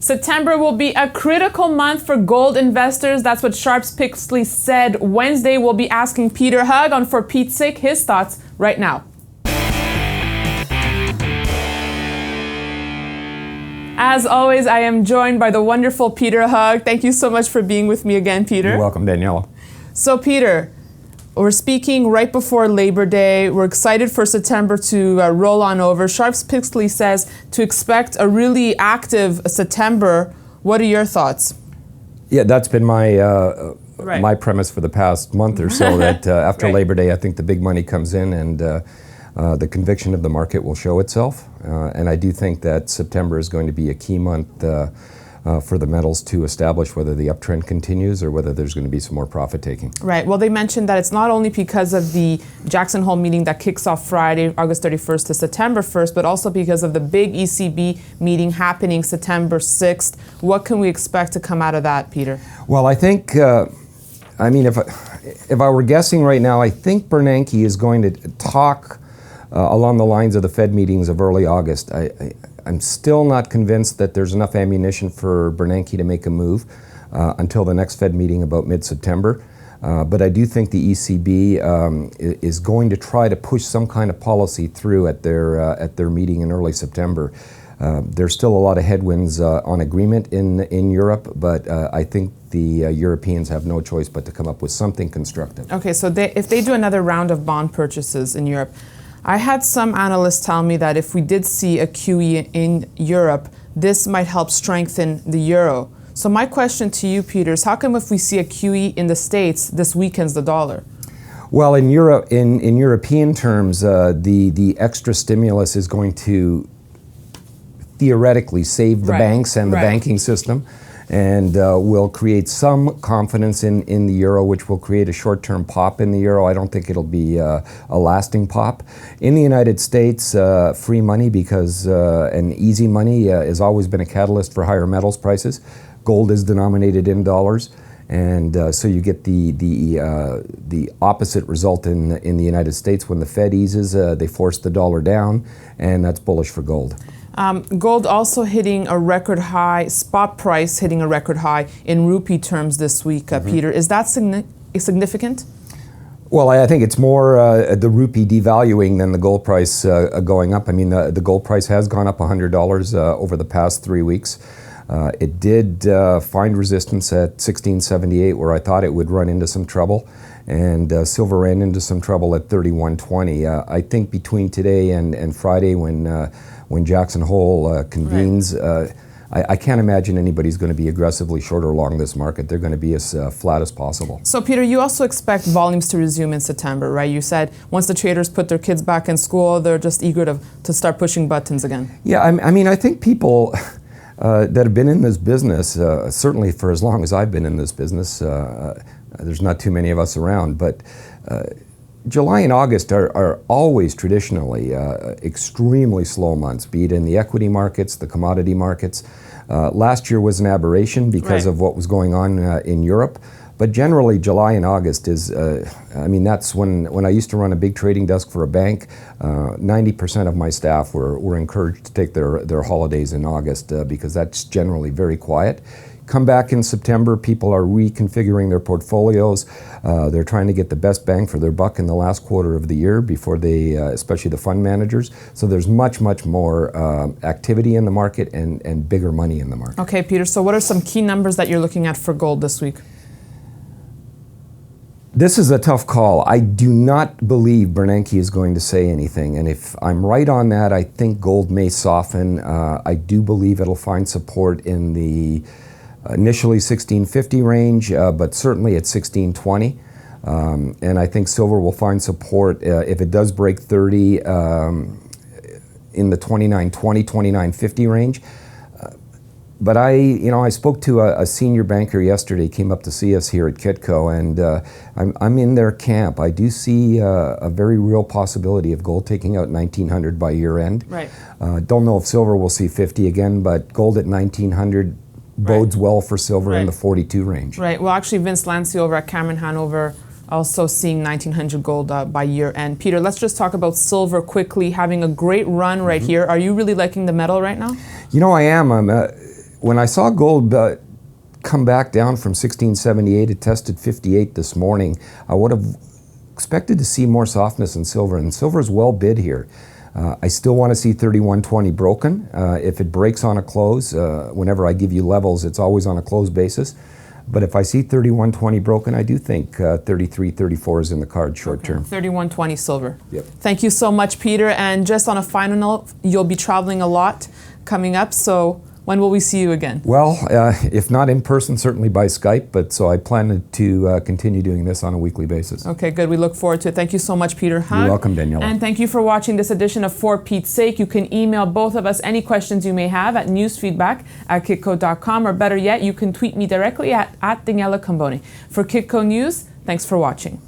September will be a critical month for gold investors. That's what Sharps Pixley said Wednesday. We'll be asking Peter Hug on For Pete's Sake his thoughts right now. As always, I am joined by the wonderful Peter Hug. Thank you so much for being with me again, Peter. You're welcome, Daniela. So, Peter, we're speaking right before Labor Day. We're excited for September to roll on over. Sharps Pixley says to expect a really active September. What are your thoughts? Yeah, that's been my premise for the past month or so, that after Labor Day, I think the big money comes in and the conviction of the market will show itself. And I do think that September is going to be a key month for the metals to establish whether the uptrend continues or whether there's going to be some more profit taking. Right. Well, they mentioned that it's not only because of the Jackson Hole meeting that kicks off Friday, August 31st to September 1st, but also because of the big ECB meeting happening September 6th. What can we expect to come out of that, Peter? Well, I think, if I were guessing right now, I think Bernanke is going to talk along the lines of the Fed meetings of early August. I'm still not convinced that there's enough ammunition for Bernanke to make a move until the next Fed meeting about mid-September. But I do think the ECB is going to try to push some kind of policy through at their meeting in early September. There's still a lot of headwinds on agreement in Europe, but I think the Europeans have no choice but to come up with something constructive. Okay, so if they do another round of bond purchases in Europe, I had some analysts tell me that if we did see a QE in Europe, this might help strengthen the euro. So my question to you, Peter, is how come if we see a QE in the States, this weakens the dollar? Well, in Europe, in European terms, the extra stimulus is going to theoretically save the banks and the banking system, and will create some confidence in the euro, which will create a short-term pop in the euro. I don't think it'll be a lasting pop. In the United States, free money and easy money has always been a catalyst for higher metals prices. Gold is denominated in dollars, and so you get the opposite result in the United States. When the Fed eases, they force the dollar down, and that's bullish for gold. Gold also hitting a record high, spot price hitting a record high in rupee terms this week, Peter. Is that significant? Well, I think it's more the rupee devaluing than the gold price going up. I mean, the gold price has gone up $100 over the past 3 weeks. It did find resistance at 1678, where I thought it would run into some trouble. And silver ran into some trouble at 31.20. I think between today and Friday, when Jackson Hole convenes, I can't imagine anybody's going to be aggressively short or long this market. They're going to be as flat as possible. So, Peter, you also expect volumes to resume in September, right? You said once the traders put their kids back in school, they're just eager to start pushing buttons again. Yeah, I think people that have been in this business, certainly for as long as I've been in this business, there's not too many of us around, but July and August are always traditionally extremely slow months, be it in the equity markets, the commodity markets. Last year was an aberration because of what was going on in Europe, but generally July and August is, that's when I used to run a big trading desk for a bank. 90% of my staff were encouraged to take their holidays in August because that's generally very quiet. Come back in September, people are reconfiguring their portfolios. They're trying to get the best bang for their buck in the last quarter of the year before they, especially the fund managers. So there's much more activity in the market and bigger money in the market. Okay, Peter, so what are some key numbers that you're looking at for gold this week? This is a tough call. I do not believe Bernanke is going to say anything. And if I'm right on that, I think gold may soften. I do believe it'll find support in the initially 1650 range, but certainly at 1620. And I think silver will find support if it does break 30 in the 2920, 2950 range. But I spoke to a senior banker yesterday, came up to see us here at Kitco, and I'm in their camp. I do see a very real possibility of gold taking out 1900 by year end. Right. Don't know if silver will see 50 again, but gold at 1900 bodes well for silver in the 42 range. Right. Well, actually, Vince Lancy over at Cameron Hanover also seeing 1900 gold by year end. Peter, let's just talk about silver quickly, having a great run right here. Are you really liking the metal right now? I am. when I saw gold come back down from 1678, it tested 58 this morning. I would have expected to see more softness in silver, and silver is well bid here. I still want to see 31.20 broken. If it breaks on a close, whenever I give you levels, it's always on a close basis. But if I see 31.20 broken, I do think 33.34 is in the card short term. 31.20 silver. Yep. Thank you so much, Peter. And just on a final note, you'll be traveling a lot coming up, so when will we see you again? Well, if not in person, certainly by Skype, but so I plan to continue doing this on a weekly basis. Okay, good. We look forward to it. Thank you so much, Peter. You're welcome, Daniela. And thank you for watching this edition of For Pete's Sake. You can email both of us any questions you may have at newsfeedback@kitco.com, or better yet, you can tweet me directly at Daniela Camboni. For Kitco News, thanks for watching.